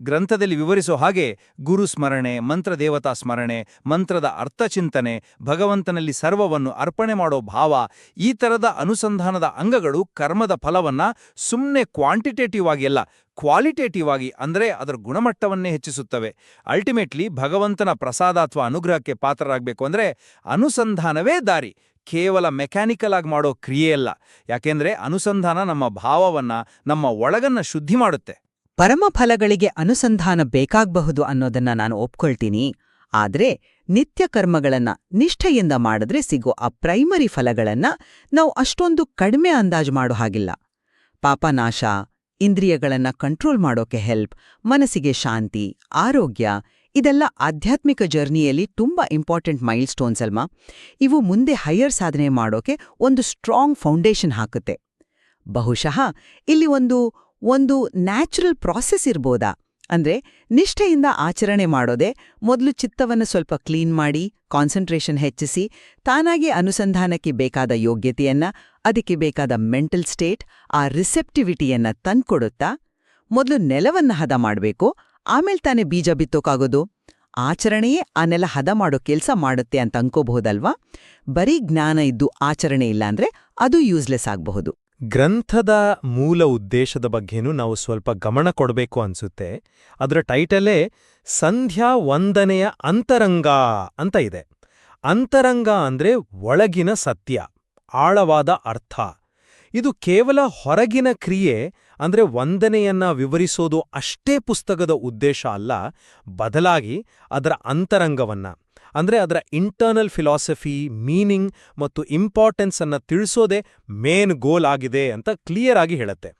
ಗ್ರಂಥದಲ್ಲಿ ವಿವರಿಸೋ ಹಾಗೆ ಗುರು ಸ್ಮರಣೆ, ಮಂತ್ರ ದೇವತಾ ಸ್ಮರಣೆ, ಮಂತ್ರದ ಅರ್ಥಚಿಂತನೆ, ಭಗವಂತನಲ್ಲಿ ಸರ್ವವನ್ನು ಅರ್ಪಣೆ ಮಾಡೋ ಭಾವ, ಈ ಥರದ ಅನುಸಂಧಾನದ ಅಂಗಗಳು ಕರ್ಮದ ಫಲವನ್ನ ಸುಮ್ಮನೆ ಕ್ವಾಂಟಿಟೇಟಿವ್ ಆಗಿ ಅಲ್ಲ, ಕ್ವಾಲಿಟೇಟಿವ್ ಆಗಿ, ಅಂದ್ರೆ ಅದರ ಗುಣಮಟ್ಟವನ್ನೇ ಹೆಚ್ಚಿಸುತ್ತವೆ. ಅಲ್ಟಿಮೇಟ್ಲಿ ಭಗವಂತನ ಪ್ರಸಾದ ಅಥವಾ ಅನುಗ್ರಹಕ್ಕೆ ಪಾತ್ರರಾಗಬೇಕು ಅಂದ್ರೆ ಅನುಸಂಧಾನವೇ ದಾರಿ, ಕೇವಲ ಮೆಕ್ಯಾನಿಕಲ್ ಆಗಿ ಮಾಡೋ ಕ್ರಿಯೆಯಲ್ಲ. ಯಾಕೆಂದ್ರೆ ಅನುಸಂಧಾನ ನಮ್ಮ ಭಾವವನ್ನ, ನಮ್ಮ ಒಳಗನ್ನ ಶುದ್ಧಿ ಮಾಡುತ್ತೆ. ಪರಮಫಲಗಳಿಗೆ ಅನುಸಂಧಾನ ಬೇಕಾಗಬಹುದು ಅನ್ನೋದನ್ನ ನಾನು ಒಪ್ಕೊಳ್ತೀನಿ. ಆದ್ರೆ ನಿತ್ಯ ಕರ್ಮಗಳನ್ನ ನಿಷ್ಠೆಯಿಂದ ಮಾಡಿದ್ರೆ ಸಿಗೋ ಆ ಪ್ರೈಮರಿ ಫಲಗಳನ್ನ ನಾವು ಅಷ್ಟೊಂದು ಕಡಿಮೆ ಅಂದಾಜು ಮಾಡೋ ಹಾಗಿಲ್ಲ. ಪಾಪನಾಶ, ಇಂದ್ರಿಯಗಳನ್ನ ಕಂಟ್ರೋಲ್ ಮಾಡೋಕೆ ಹೆಲ್ಪ್, ಮನಸ್ಸಿಗೆ ಶಾಂತಿ, ಆರೋಗ್ಯ, ಇದೆಲ್ಲ ಆಧ್ಯಾತ್ಮಿಕ ಜರ್ನಿಯಲ್ಲಿ ತುಂಬಾ ಇಂಪಾರ್ಟೆಂಟ್ ಮೈಲ್ ಸ್ಟೋನ್ಸ್ ಅಲ್ವಾ? ಇವು ಮುಂದೆ ಹೈಯರ್ ಸಾಧನೆ ಮಾಡೋಕೆ ಒಂದು ಸ್ಟ್ರಾಂಗ್ ಫೌಂಡೇಶನ್ ಹಾಕುತ್ತೆ. ಬಹುಶಃ ಇಲ್ಲಿ ಒಂದು ನ್ಯಾಚುರಲ್ ಪ್ರಾಸೆಸ್ ಇರ್ಬೋದಾ? ಅಂದ್ರೆ ನಿಷ್ಠೆಯಿಂದ ಆಚರಣೆ ಮಾಡೋದೇ ಮೊದಲು ಚಿತ್ತವನ್ನು ಸ್ವಲ್ಪ ಕ್ಲೀನ್ ಮಾಡಿ, ಕಾನ್ಸಂಟ್ರೇಷನ್ ಹೆಚ್ಚಿಸಿ, ತಾನಾಗಿ ಅನುಸಂಧಾನಕ್ಕೆ ಬೇಕಾದ ಯೋಗ್ಯತೆಯನ್ನ, ಅದಕ್ಕೆ ಬೇಕಾದ ಮೆಂಟಲ್ ಸ್ಟೇಟ್, ಆ ರಿಸೆಪ್ಟಿವಿಟಿಯನ್ನ ತಂದ್ಕೊಡುತ್ತಾ? ಮೊದಲು ನೆಲವನ್ನ ಹದ ಮಾಡಬೇಕು, ಆಮೇಲೆ ತಾನೇ ಬೀಜ ಬಿತ್ತೋಕಾಗೋದು. ಆಚರಣೆಯೇ ಆ ನೆಲ ಹದ ಮಾಡೋ ಕೆಲ್ಸ ಮಾಡುತ್ತೆ ಅಂತ ಅನ್ಕೋಬಹುದಲ್ವಾ? ಬರೀ ಜ್ಞಾನ ಇದ್ದು ಆಚರಣೆ ಇಲ್ಲ ಅಂದ್ರೆ ಅದು ಯೂಸ್ಲೆಸ್ ಆಗಬಹುದು. ಗ್ರಂಥದ ಮೂಲ ಉದ್ದೇಶದ ಬಗ್ಗೆನೂ ನಾವು ಸ್ವಲ್ಪ ಗಮನ ಕೊಡಬೇಕು ಅನ್ಸುತ್ತೆ. ಅದರ ಟೈಟಲೇ ಸಂಧ್ಯಾ ವಂದನೆಯ ಅಂತರಂಗ ಅಂತ ಇದೆ. ಅಂತರಂಗ ಅಂದ್ರೆ ಒಳಗಿನ ಸತ್ಯ, ಆಳವಾದ ಅರ್ಥ. ಇದು ಕೇವಲ ಹೊರಗಿನ ಕ್ರಿಯೆ ಅಂದ್ರೆ ವಂದನೆಯನ್ನ ವಿವರಿಸೋದು ಅಷ್ಟೇ ಪುಸ್ತಕದ ಉದ್ದೇಶ ಅಲ್ಲ, ಬದಲಾಗಿ ಅದರ ಅಂತರಂಗವನ್ನ, ಅಂದ್ರೆ ಅದರ ಇಂಟರ್ನಲ್ ಫಿಲಾಸಫಿ, ಮೀನಿಂಗ್ ಮತ್ತು ಇಂಪಾರ್ಟೆನ್ಸ್ ಅನ್ನ ತಿಳಿಸೋದೇ ಮೇನ್ ಗೋಲ್ ಆಗಿದೆ ಅಂತ ಕ್ಲಿಯರ್ ಆಗಿ ಹೇಳುತ್ತೆ.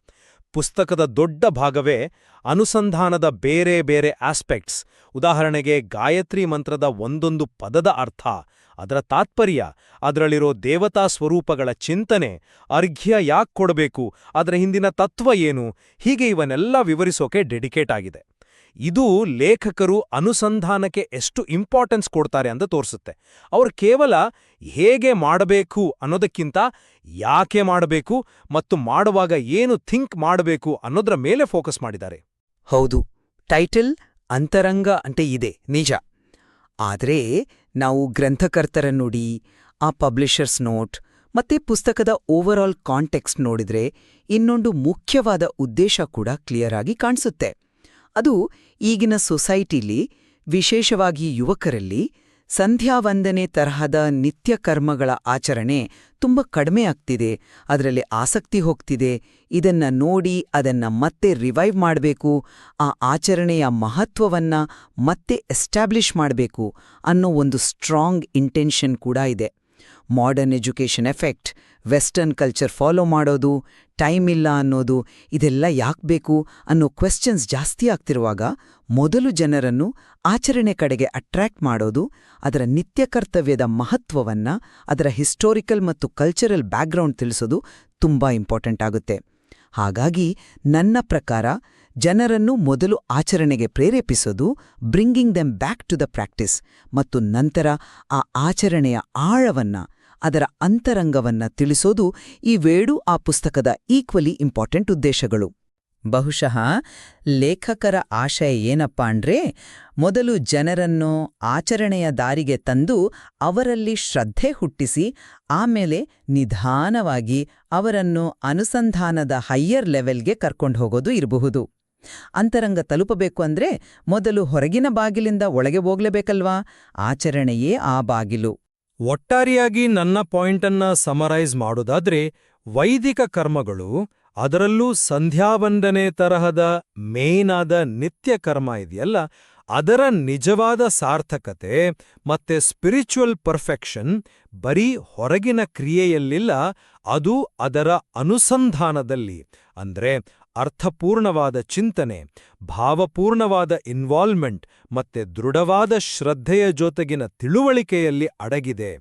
ಪುಸ್ತಕದ ದೊಡ್ಡ ಭಾಗವೇ ಅನುಸಂಧಾನದ ಬೇರೆ ಬೇರೆ ಆಸ್ಪೆಕ್ಟ್ಸ್. ಉದಾಹರಣೆಗೆ ಗಾಯತ್ರಿ ಮಂತ್ರದ ಒಂದೊಂದು ಪದದ ಅರ್ಥ, ಅದರ ತಾತ್ಪರ್ಯ, ಅದರಲ್ಲಿರೋ ದೇವತಾ ಸ್ವರೂಪಗಳ ಚಿಂತನೆ, ಅರ್ಘ್ಯ ಯಾಕೆ ಕೊಡಬೇಕು, ಅದರ ಹಿಂದಿನ ತತ್ವ ಏನು, ಹೀಗೆ ಇವನ್ನೆಲ್ಲ ವಿವರಿಸೋಕೆ ಡೆಡಿಕೇಟ್ ಆಗಿದೆ. ಇದು ಲೇಖಕರು ಅನುಸಂಧಾನಕ್ಕೆ ಎಷ್ಟು ಇಂಪಾರ್ಟೆನ್ಸ್ ಕೊಡ್ತಾರೆ ಅಂತ ತೋರಿಸುತ್ತೆ. ಅವರು ಕೇವಲ ಹೇಗೆ ಮಾಡಬೇಕು ಅನ್ನೋದಕ್ಕಿಂತ ಯಾಕೆ ಮಾಡಬೇಕು ಮತ್ತು ಮಾಡುವಾಗ ಏನು ಥಿಂಕ್ ಮಾಡಬೇಕು ಅನ್ನೋದ್ರ ಮೇಲೆ ಫೋಕಸ್ ಮಾಡಿದ್ದಾರೆ. ಹೌದು, ಟೈಟಲ್ ಅಂತರಂಗ ಅಂತ ಇದೆ ನಿಜ. ಆದ್ರೆ ನಾವು ಗ್ರಂಥಕರ್ತರ ನುಡಿ, ಆ ಪಬ್ಲಿಷರ್ಸ್ ನೋಟ್ ಮತ್ತೆ ಪುಸ್ತಕದ ಓವರಾಲ್ ಕಾಂಟೆಕ್ಸ್ಟ್ ನೋಡಿದ್ರೆ ಇನ್ನೊಂದು ಮುಖ್ಯವಾದ ಉದ್ದೇಶ ಕೂಡ ಕ್ಲಿಯರ್ ಆಗಿ ಕಾಣಿಸುತ್ತೆ. ಅದು ಈಗಿನ ಸೊಸೈಟಿಲಿ, ವಿಶೇಷವಾಗಿ ಯುವಕರಲ್ಲಿ, ಸಂಧ್ಯಾವಂದನೆ ತರಹದ ನಿತ್ಯ ಕರ್ಮಗಳ ಆಚರಣೆ ತುಂಬ ಕಡಿಮೆ ಆಗ್ತಿದೆ, ಅದರಲ್ಲಿ ಆಸಕ್ತಿ ಹೋಗ್ತಿದೆ, ಇದನ್ನ ನೋಡಿ ಅದನ್ನ ಮತ್ತೆ ರಿವೈವ್ ಮಾಡಬೇಕು, ಆ ಆಚರಣೆಯ ಮಹತ್ವವನ್ನ ಮತ್ತೆ ಎಸ್ಟಾಬ್ಲಿಷ್ ಮಾಡಬೇಕು ಅನ್ನೋ ಒಂದು ಸ್ಟ್ರಾಂಗ್ ಇಂಟೆನ್ಷನ್ ಕೂಡ ಇದೆ. Modern education effect, western culture follow ಮಾಡೋದು, ಟೈಮ್ ಇಲ್ಲ ಅನ್ನೋದು, ಇದೆಲ್ಲ ಯಾಕ್ಬೇಕು ಅನ್ನೋ ಕ್ವೆಶ್ಚನ್ಸ್ ಜಾಸ್ತಿ ಆಗ್ತಿರುವಾಗ ಮೊದಲು ಜನರನ್ನು ಆಚರಣೆ ಕಡೆಗೆ ಅಟ್ರಾಕ್ಟ್ ಮಾಡೋದು, ಅದರ ನಿತ್ಯ ಕರ್ತವ್ಯದ ಮಹತ್ವವನ್ನ, ಅದರ ಹಿಸ್ಟೋರಿಕಲ್ ಮತ್ತು ಕಲ್ಚರಲ್ ಬ್ಯಾಕ್ಗ್ರೌಂಡ್ ತಿಳಿಸೋದು ತುಂಬಾ ಇಂಪಾರ್ಟೆಂಟ್ ಆಗುತ್ತೆ. ಹಾಗಾಗಿ ನನ್ನ ಪ್ರಕಾರ ಜನರನ್ನು ಮೊದಲು ಆಚರಣೆಗೆ ಪ್ರೇರೇಪಿಸೋದು, bringing them back to the practice, ಮತ್ತು ನಂತರ ಆ ಆಚರಣೆಯ ಆಳವನ್ನ, ಅದರ ಅಂತರಂಗವನ್ನ ತಿಳಿಸೋದು, ಇವೇಳೂ ಆ ಪುಸ್ತಕದ ಈಕ್ವಲಿ ಇಂಪಾರ್ಟೆಂಟ್ ಉದ್ದೇಶಗಳು. ಬಹುಶಃ ಲೇಖಕರ ಆಶಯ ಏನಪ್ಪ ಅಂದ್ರೆ, ಮೊದಲು ಜನರನ್ನು ಆಚರಣೆಯ ದಾರಿಗೆ ತಂದು ಅವರಲ್ಲಿ ಶ್ರದ್ಧೆ ಹುಟ್ಟಿಸಿ, ಆಮೇಲೆ ನಿಧಾನವಾಗಿ ಅವರನ್ನು ಅನುಸಂಧಾನದ ಹೈಯರ್ ಲೆವೆಲ್ಗೆ ಕರ್ಕೊಂಡು ಹೋಗೋದು ಇರಬಹುದು. ಅಂತರಂಗ ತಲುಪಬೇಕು ಅಂದ್ರೆ ಮೊದಲು ಹೊರಗಿನ ಬಾಗಿಲಿಂದ ಒಳಗೆ ಹೋಗ್ಲೇಬೇಕಲ್ವಾ? ಆಚರಣೆಯೇ ಆ ಬಾಗಿಲು. ಒಟ್ಟಾರೆಯಾಗಿ ನನ್ನ ಪಾಯಿಂಟನ್ನ ಸಮರೈಸ್ ಮಾಡೋದಾದ್ರೆ, ವೈದಿಕ ಕರ್ಮಗಳು, ಅದರಲ್ಲೂ ಸಂಧ್ಯಾವಂದನೆ ತರಹದ ಮೇಯ್ನಾದ ನಿತ್ಯ ಕರ್ಮ ಇದೆಯಲ್ಲ, ಅದರ ನಿಜವಾದ ಸಾರ್ಥಕತೆ ಮತ್ತೆ ಸ್ಪಿರಿಚುವಲ್ ಪರ್ಫೆಕ್ಷನ್ ಬರೀ ಹೊರಗಿನ ಕ್ರಿಯೆಯಲ್ಲಿಲ್ಲ, ಅದು ಅದರ ಅನುಸಂಧಾನದಲ್ಲಿ. ಅಂದ್ರೆ ಅರ್ಥಪೂರ್ಣವಾದ ಚಿಂತನೆ, ಭಾವಪೂರ್ಣವಾದ ಇನ್ವಾಲ್ವ್ಮೆಂಟ್ ಮತ್ತೆ ದೃಢವಾದ ಶ್ರದ್ಧೆಯ ಜೊತೆಗಿನ ತಿಳುವಳಿಕೆಯಲ್ಲಿ ಅಡಗಿದೆ.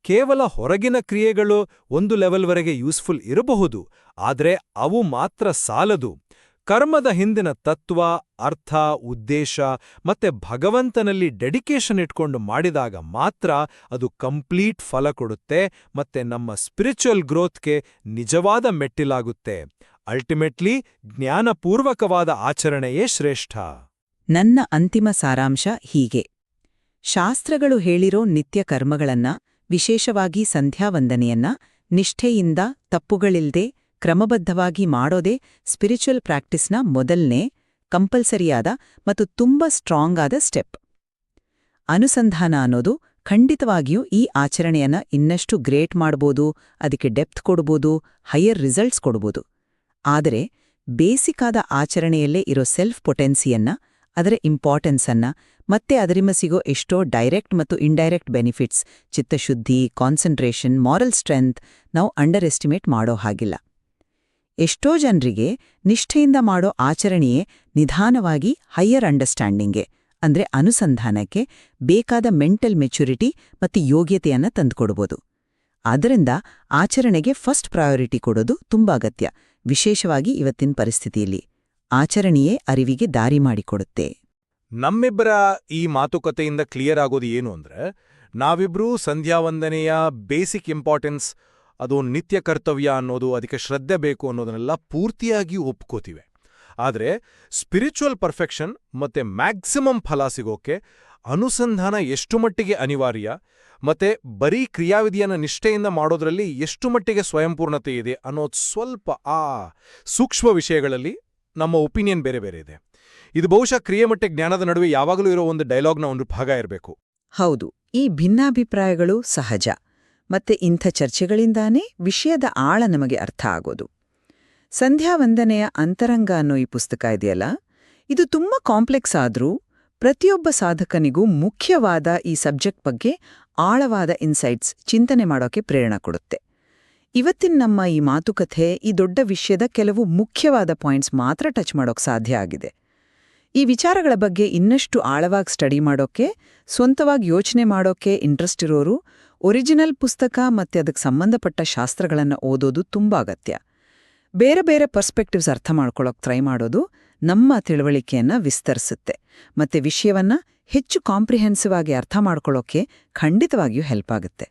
ಕೇವಲ ಹೊರಗಿನ ಕ್ರಿಯೆಗಳು ಒಂದು ಲೆವೆಲ್ವರೆಗೆ ಯೂಸ್ಫುಲ್ ಇರಬಹುದು, ಆದರೆ ಅವು ಮಾತ್ರ ಸಾಲದು. ಕರ್ಮದ ಹಿಂದಿನ ತತ್ವ, ಅರ್ಥ, ಉದ್ದೇಶ ಮತ್ತೆ ಭಗವಂತನಲ್ಲಿ ಡೆಡಿಕೇಶನ್ ಇಟ್ಕೊಂಡು ಮಾಡಿದಾಗ ಮಾತ್ರ ಅದು ಕಂಪ್ಲೀಟ್ ಫಲ ಕೊಡುತ್ತೆ ಮತ್ತೆ ನಮ್ಮ ಸ್ಪಿರಿಚುವಲ್ ಗ್ರೋತ್ಗೆ ನಿಜವಾದ ಮೆಟ್ಟಿಲಾಗುತ್ತೆ. ಅಲ್ಟಿಮೇಟ್ಲಿ ಜ್ಞಾನಪೂರ್ವಕವಾದ ಆಚರಣೆಯೇ ಶ್ರೇಷ್ಠ. ನನ್ನ ಅಂತಿಮ ಸಾರಾಂಶ ಹೀಗೆ: ಶಾಸ್ತ್ರಗಳು ಹೇಳಿರೋ ನಿತ್ಯ ಕರ್ಮಗಳನ್ನ, ವಿಶೇಷವಾಗಿ ಸಂಧ್ಯಾವಂದನೆಯನ್ನ, ನಿಷ್ಠೆಯಿಂದ ತಪ್ಪುಗಳಿಲ್ದೆ ಕ್ರಮಬದ್ಧವಾಗಿ ಮಾಡೋದೇ ಸ್ಪಿರಿಚುವಲ್ ಪ್ರಾಕ್ಟೀಸ್ನ ಮೊದಲನೇ ಕಂಪಲ್ಸರಿಯಾದ ಮತ್ತು ತುಂಬಾ ಸ್ಟ್ರಾಂಗ್ ಆದ ಸ್ಟೆಪ್. ಅನುಸಂಧಾನ ಅನ್ನೋದು ಖಂಡಿತವಾಗಿಯೂ ಈ ಆಚರಣೆಯನ್ನ ಇನ್ನಷ್ಟು ಗ್ರೇಟ್ ಮಾಡ್ಬೋದು, ಅದಕ್ಕೆ ಡೆಪ್ತ್ ಕೊಡ್ಬೋದು, ಹೈಯರ್ ರಿಸಲ್ಟ್ಸ್ ಕೊಡ್ಬೋದು. ಆದರೆ ಬೇಸಿಕಾದ ಆಚರಣೆಯಲ್ಲೇ ಇರೋ ಸೆಲ್ಫ್ ಪೊಟೆನ್ಸಿಯನ್ನ, ಅದರ ಇಂಪಾರ್ಟೆನ್ಸನ್ನ, ಮತ್ತೆ ಅದರಿಂದ ಸಿಗೋ ಎಷ್ಟೋ ಡೈರೆಕ್ಟ್ ಮತ್ತು ಇಂಡೈರೆಕ್ಟ್ ಬೆನಿಫಿಟ್ಸ್, ಚಿತ್ತಶುದ್ಧಿ, ಕಾನ್ಸಂಟ್ರೇಷನ್, ಮಾರಲ್ ಸ್ಟ್ರೆಂತ್ ನಾವು ಅಂಡರ್ ಎಸ್ಟಿಮೇಟ್ ಮಾಡೋ ಹಾಗಿಲ್ಲ. ಎಷ್ಟೋ ಜನರಿಗೆ ನಿಷ್ಠೆಯಿಂದ ಮಾಡೋ ಆಚರಣೆಯೇ ನಿಧಾನವಾಗಿ ಹೈಯರ್ ಅಂಡರ್ಸ್ಟ್ಯಾಂಡಿಂಗ್ಗೆ, ಅಂದ್ರೆ ಅನುಸಂಧಾನಕ್ಕೆ ಬೇಕಾದ ಮೆಂಟಲ್ ಮೆಚುರಿಟಿ ಮತ್ತು ಯೋಗ್ಯತೆಯನ್ನ ತಂದುಕೊಡ್ಬೋದು. ಆದ್ದರಿಂದ ಆಚರಣೆಗೆ ಫಸ್ಟ್ ಪ್ರಯಾರಿಟಿ ಕೊಡೋದು ತುಂಬಾ ಅಗತ್ಯ, ವಿಶೇಷವಾಗಿ ಇವತ್ತಿನ ಪರಿಸ್ಥಿತಿಯಲ್ಲಿ. ಆಚರಣೆಯೇ ಅರಿವಿಗೆ ದಾರಿ ಮಾಡಿಕೊಡುತ್ತೆ. ನಮ್ಮಿಬ್ಬರ ಈ ಮಾತುಕತೆಯಿಂದ ಕ್ಲಿಯರ್ ಆಗೋದು ಏನು ಅಂದ್ರೆ, ನಾವಿಬ್ರೂ ಸಂಧ್ಯಾವಂದನೆಯ ಬೇಸಿಕ್ ಇಂಪಾರ್ಟೆನ್ಸ್, ಅದು ನಿತ್ಯ ಕರ್ತವ್ಯ ಅನ್ನೋದು, ಅದಕ್ಕೆ ಶ್ರದ್ಧೆ ಬೇಕು ಅನ್ನೋದನ್ನೆಲ್ಲ ಪೂರ್ತಿಯಾಗಿ ಒಪ್ಕೋತೀವಿ. ಆದರೆ ಸ್ಪಿರಿಚುವಲ್ ಪರ್ಫೆಕ್ಷನ್ ಮತ್ತೆ ಮ್ಯಾಕ್ಸಿಮಮ್ ಫಲ ಸಿಗೋಕೆ ಅನುಸಂಧಾನ ಎಷ್ಟು ಮಟ್ಟಿಗೆ ಅನಿವಾರ್ಯ, ಮತ್ತೆ ಬರೀ ಕ್ರಿಯಾವಿಧಿಯನ್ನ ನಿಷ್ಠೆಯಿಂದ ಮಾಡೋದ್ರಲ್ಲಿ ಎಷ್ಟು ಮಟ್ಟಿಗೆ ಸ್ವಯಂಪೂರ್ಣತೆ ಇದೆ ಅನ್ನೋದು ಸ್ವಲ್ಪ ಆ ಸೂಕ್ಷ್ಮ ವಿಷಯಗಳಲ್ಲಿ ನಮ್ಮ ಒಪಿನಿಯನ್ ಬೇರೆ ಬೇರೆ ಇದೆ. ಇದು ಬಹುಶಃ ಕ್ರಿಯೆ ಮತ್ತೆ ಜ್ಞಾನದ ನಡುವೆ ಯಾವಾಗಲೂ ಇರೋ ಒಂದು ಡೈಲಾಗ್ನ ಒಂದು ಭಾಗ ಇರಬೇಕು. ಹೌದು, ಈ ಭಿನ್ನಾಭಿಪ್ರಾಯಗಳು ಸಹಜ. ಮತ್ತೆ ಇಂಥ ಚರ್ಚೆಗಳಿಂದಾನೇ ವಿಷಯದ ಆಳ ನಮಗೆ ಅರ್ಥ ಆಗೋದು. ಸಂಧ್ಯಾವಂದನೆಯ ಅಂತರಂಗ ಅನ್ನೋ ಈ ಪುಸ್ತಕ ಇದೆಯಲ್ಲ, ಇದು ತುಂಬಾ ಕಾಂಪ್ಲೆಕ್ಸ್ ಆದ್ರೂ ಪ್ರತಿಯೊಬ್ಬ ಸಾಧಕನಿಗೂ ಮುಖ್ಯವಾದ ಈ ಸಬ್ಜೆಕ್ಟ್ ಬಗ್ಗೆ ಆಳವಾದ ಇನ್ಸೈಟ್ಸ್, ಚಿಂತನೆ ಮಾಡೋಕೆ ಪ್ರೇರಣೆ ಕೊಡುತ್ತೆ. ಇವತ್ತಿನ ನಮ್ಮ ಈ ಮಾತುಕತೆ ಈ ದೊಡ್ಡ ವಿಷಯದ ಕೆಲವು ಮುಖ್ಯವಾದ ಪಾಯಿಂಟ್ಸ್ ಮಾತ್ರ ಟಚ್ ಮಾಡೋಕೆ ಸಾಧ್ಯ ಆಗಿದೆ. ಈ ವಿಚಾರಗಳ ಬಗ್ಗೆ ಇನ್ನಷ್ಟು ಆಳವಾಗಿ ಸ್ಟಡಿ ಮಾಡೋಕೆ, ಸ್ವಂತವಾಗಿ ಯೋಚನೆ ಮಾಡೋಕೆ ಇಂಟ್ರೆಸ್ಟ್ ಇರೋರು ಒರಿಜಿನಲ್ ಪುಸ್ತಕ ಮತ್ತೆ ಅದಕ್ಕೆ ಸಂಬಂಧಪಟ್ಟ ಶಾಸ್ತ್ರಗಳನ್ನು ಓದೋದು ತುಂಬಾ ಅಗತ್ಯ. ಬೇರೆ ಬೇರೆ ಪರ್ಸ್ಪೆಕ್ಟಿವ್ಸ್ ಅರ್ಥ ಮಾಡ್ಕೊಳ್ಳೋಕೆ ಟ್ರೈ ಮಾಡೋದು ನಮ್ಮ ತಿಳುವಳಿಕೆಯನ್ನ ವಿಸ್ತರಿಸುತ್ತೆ ಮತ್ತೆ ವಿಷಯವನ್ನ ಹೆಚ್ಚು ಕಾಂಪ್ರಿಹೆನ್ಸಿವ್ ಆಗಿ ಅರ್ಥ ಮಾಡ್ಕೊಳ್ಳೋಕೆ ಖಂಡಿತವಾಗಿಯೂ ಹೆಲ್ಪ್ ಆಗುತ್ತೆ.